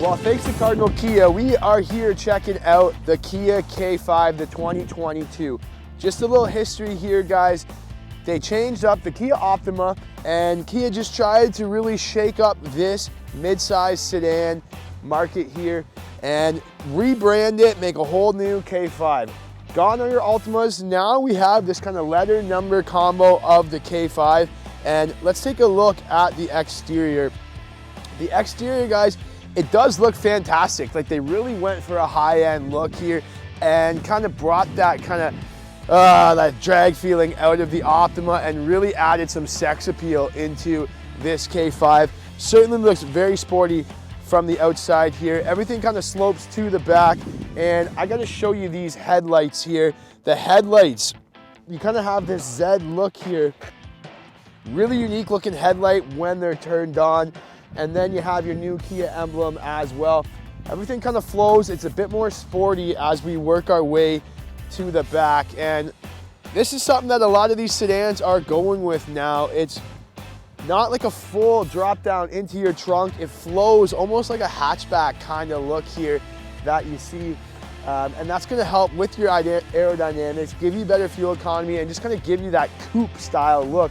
Well, thanks to Cardinal Kia, we are here checking out the Kia K5, the 2022. Just a little history here, guys. They changed up the Kia Optima, and Kia just tried to really shake up this mid-size sedan market here and rebrand it, make a whole new K5. Gone are your Optimas. Now we have this kind of letter number combo of the K5, and let's take a look at the exterior. The exterior, guys, it does look fantastic. Like, they really went for a high-end look here and kind of brought that kind of that drag feeling out of the Optima and really added some sex appeal into this K5. Certainly looks very sporty from the outside here. Everything kind of slopes to the back, and I got to show you these headlights here. The headlights, you kind of have this Z look here. Really unique looking headlight when they're turned on. And then you have your new Kia emblem as well. Everything kind of flows. It's a bit more sporty as we work our way to the back. And this is something that a lot of these sedans are going with now. It's not like a full drop down into your trunk. It flows almost like a hatchback kind of look here that you see. And that's gonna help with your aerodynamics, give you better fuel economy, and just kind of give you that coupe style look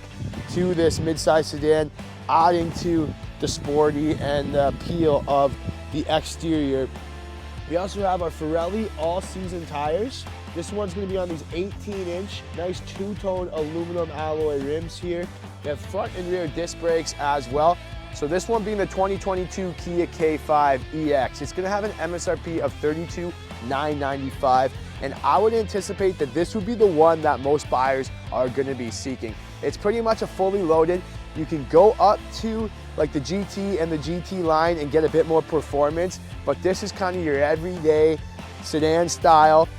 to this midsize sedan, adding to the sporty and the appeal of the exterior. We also have our Pirelli all-season tires. This one's going to be on these 18-inch, nice two-tone aluminum alloy rims here. We have front and rear disc brakes as well. So this one being the 2022 Kia K5 EX. It's going to have an MSRP of $32,995, and I would anticipate that this would be the one that most buyers are going to be seeking. It's pretty much a fully loaded. You can go up to like the GT and the GT line and get a bit more performance, but this is kind of your everyday sedan style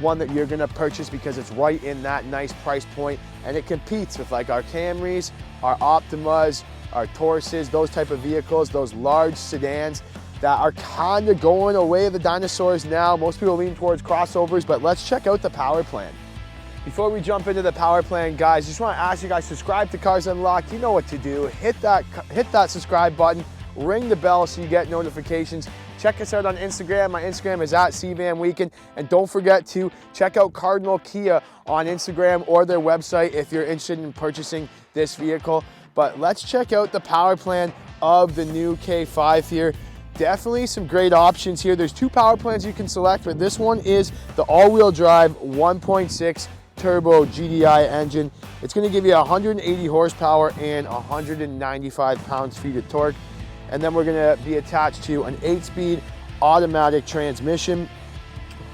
one that you're gonna purchase because it's right in that nice price point, and it competes with like our Camrys, our Optimas, our Tauruses, those type of vehicles, those large sedans that are kind of going away of the dinosaurs now. Most people lean towards crossovers, but let's check out the power plan. Before we jump into the power plan, guys, just want to ask you guys, subscribe to Cars Unlocked. You know what to do. Hit that subscribe button, ring the bell so you get notifications. Check us out on Instagram. My Instagram is @CVAMWeekend. And don't forget to check out Cardinal Kia on Instagram or their website if you're interested in purchasing this vehicle. But let's check out the power plan of the new K5 here. Definitely some great options here. There's two power plans you can select, but this one is the all-wheel drive 1.6 Turbo GDI engine. It's going to give you 180 horsepower and 195 pounds-feet of torque. And then we're going to be attached to an 8-speed automatic transmission.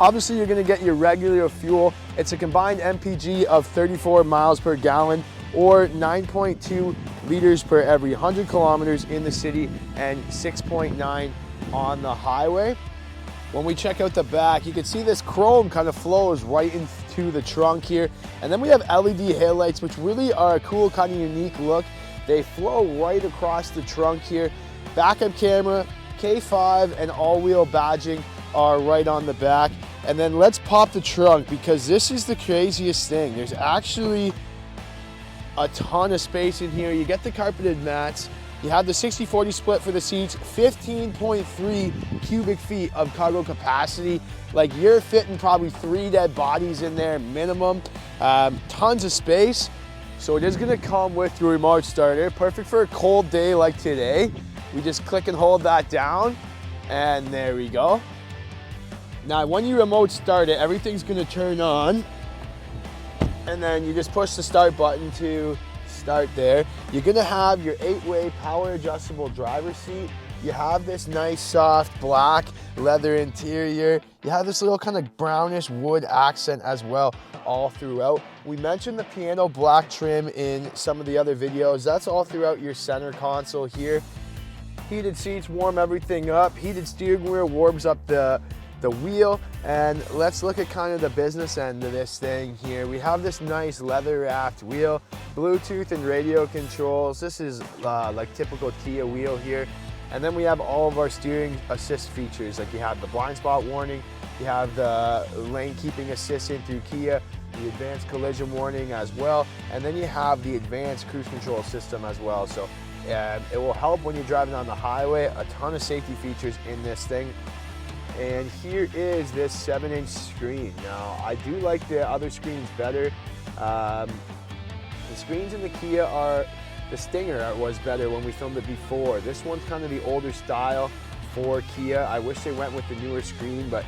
Obviously, you're going to get your regular fuel. It's a combined MPG of 34 miles per gallon or 9.2 liters per every 100 kilometers in the city and 6.9 on the highway. When we check out the back, you can see this chrome kind of flows right into the trunk here. And then we have LED headlights, which really are a cool kind of unique look. They flow right across the trunk here. Backup camera, K5, and all-wheel badging are right on the back. And then let's pop the trunk, because this is the craziest thing. There's actually a ton of space in here. You get the carpeted mats. You have the 60-40 split for the seats, 15.3 cubic feet of cargo capacity. Like, you're fitting probably 3 dead bodies in there minimum. Tons of space. So it is gonna come with your remote starter. Perfect for a cold day like today. We just click and hold that down, and there we go. Now, when you remote start it, everything's gonna turn on, and then you just push the start button to start there. You're gonna have your 8-way power adjustable driver's seat. You have this nice soft black leather interior. You have this little kind of brownish wood accent as well all throughout. We mentioned the piano black trim in some of the other videos. That's all throughout your center console here. Heated seats warm everything up. Heated steering wheel warms up the wheel. And let's look at kind of the business end of this thing here. We have this nice leather wrapped wheel, Bluetooth and radio controls. This is like typical Kia wheel here. And then we have all of our steering assist features. Like, you have the blind spot warning, you have the lane keeping assistant through Kia, the advanced collision warning as well, and then you have the advanced cruise control system as well. So It will help when you're driving on the highway. A ton of safety features in this thing. And here is this 7-inch screen. Now, I do like the other screens better. The screens in the Kia the Stinger was better when we filmed it before. This one's kind of the older style for Kia. I wish they went with the newer screen, but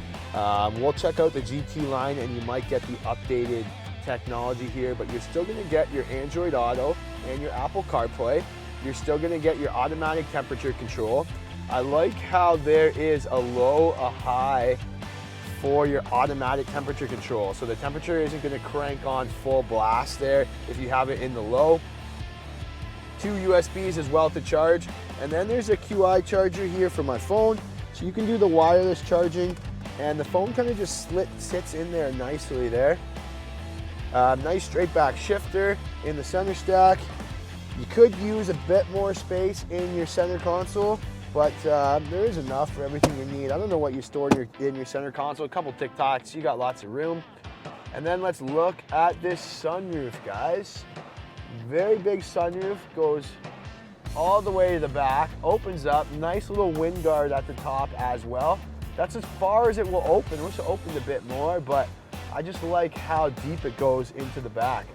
we'll check out the GT line and you might get the updated technology here, but you're still gonna get your Android Auto and your Apple CarPlay. You're still gonna get your automatic temperature control. I like how there is a low, a high for your automatic temperature control. So the temperature isn't gonna crank on full blast there if you have it in the low. 2 USBs as well to charge. And then there's a QI charger here for my phone. So you can do the wireless charging and the phone kind of just sits in there nicely there. Nice straight back shifter in the center stack. You could use a bit more space in your center console, but there is enough for everything you need. I don't know what you stored in your center console. A couple TikToks, you got lots of room. And then let's look at this sunroof, guys. Very big sunroof, goes all the way to the back, opens up, nice little wind guard at the top as well. That's as far as it will open. I wish it opened a bit more, but I just like how deep it goes into the back.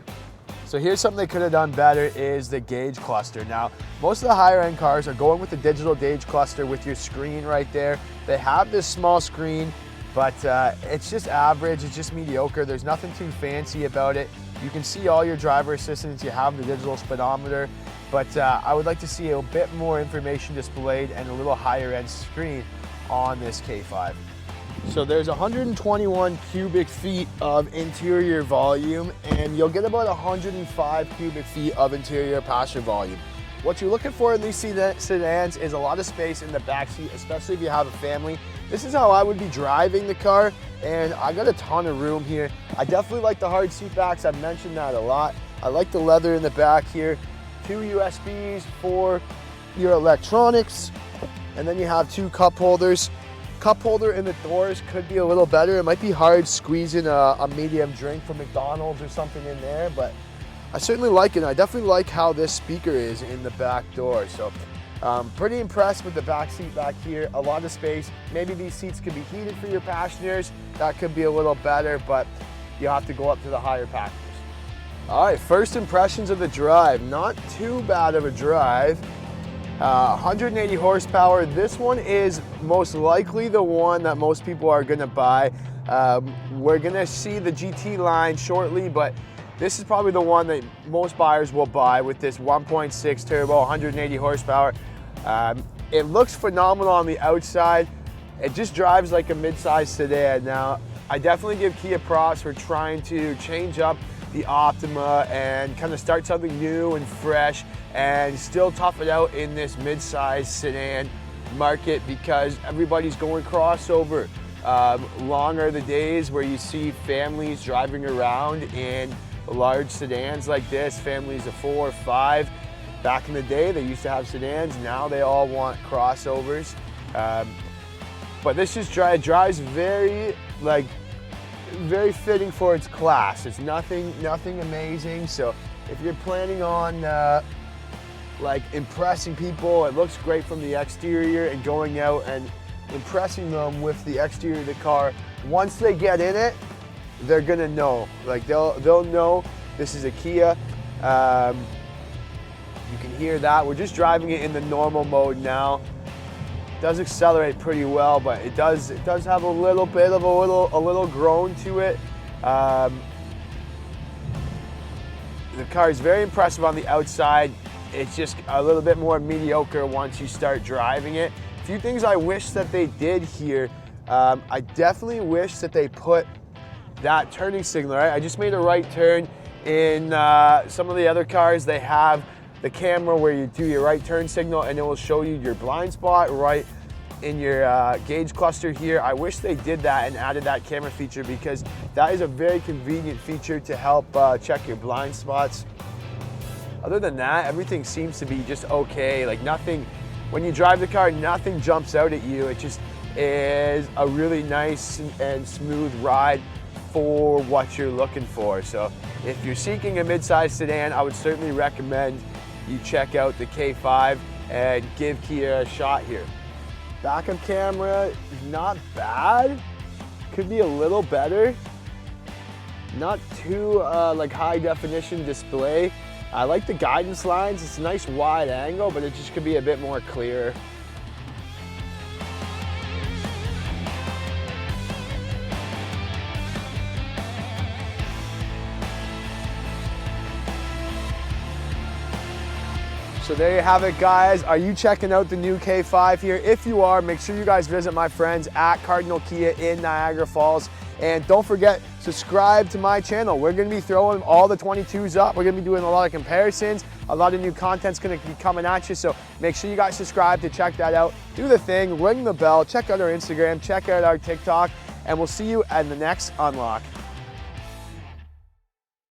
So here's something they could have done better is the gauge cluster. Now, most of the higher end cars are going with the digital gauge cluster with your screen right there. They have this small screen, but it's just average, it's just mediocre. There's nothing too fancy about it. You can see all your driver assistance, you have the digital speedometer, but I would like to see a bit more information displayed and a little higher end screen on this K5. So there's 121 cubic feet of interior volume and you'll get about 105 cubic feet of interior passenger volume. What you're looking for in these sedans is a lot of space in the back seat, especially if you have a family. This is how I would be driving the car, and I got a ton of room here. I definitely like the hard seat backs. I've mentioned that a lot. I like the leather in the back here. 2 USBs for your electronics, and then you have 2 cup holders. Cup holder in the doors could be a little better. It might be hard squeezing a medium drink from McDonald's or something in there, but I certainly like it. I definitely like how this speaker is in the back door. So pretty impressed with the back seat back here. A lot of space. Maybe these seats could be heated for your passengers. That could be a little better, but you have to go up to the higher passengers. All right, first impressions of the drive. Not too bad of a drive. 180 horsepower. This one is most likely the one that most people are gonna buy. We're gonna see the GT line shortly, but this is probably the one that most buyers will buy with this 1.6 turbo, 180 horsepower. It looks phenomenal on the outside. It just drives like a mid-size sedan. Now, I definitely give Kia props for trying to change up the Optima and kind of start something new and fresh and still tough it out in this mid-size sedan market because everybody's going crossover. Long are the days where you see families driving around in large sedans like this, families of 4 or 5. Back in the day, they used to have sedans. Now they all want crossovers. But this just drives very fitting for its class. It's nothing amazing. So if you're planning on impressing people, it looks great from the exterior and going out and impressing them with the exterior of the car. Once they get in it, they're gonna know. They'll know this is a Kia. You can hear that. We're just driving it in the normal mode now. It does accelerate pretty well, but it does have a little bit of a little groan to it. The car is very impressive on the outside. It's just a little bit more mediocre once you start driving it. A few things I wish that they did here. I definitely wish that they put that turning signal, right? I just made a right turn. In some of the other cars, they have the camera where you do your right turn signal and it will show you your blind spot right in your gauge cluster here. I wish they did that and added that camera feature because that is a very convenient feature to help check your blind spots. Other than that, everything seems to be just okay. Like nothing, when you drive the car, nothing jumps out at you. It just is a really nice and smooth ride for what you're looking for. So if you're seeking a mid-size sedan, I would certainly recommend you check out the K5 and give Kia a shot here. Backup camera, not bad. Could be a little better. Not too like high definition display. I like the guidance lines. It's a nice wide angle, but it just could be a bit more clear. So there you have it, guys. Are you checking out the new K5 here? If you are, make sure you guys visit my friends at Cardinal Kia in Niagara Falls. And don't forget, subscribe to my channel. We're gonna be throwing all the 22s up. We're gonna be doing a lot of comparisons. A lot of new content's gonna be coming at you. So make sure you guys subscribe to check that out. Do the thing, ring the bell, check out our Instagram, check out our TikTok, and we'll see you at the next unlock.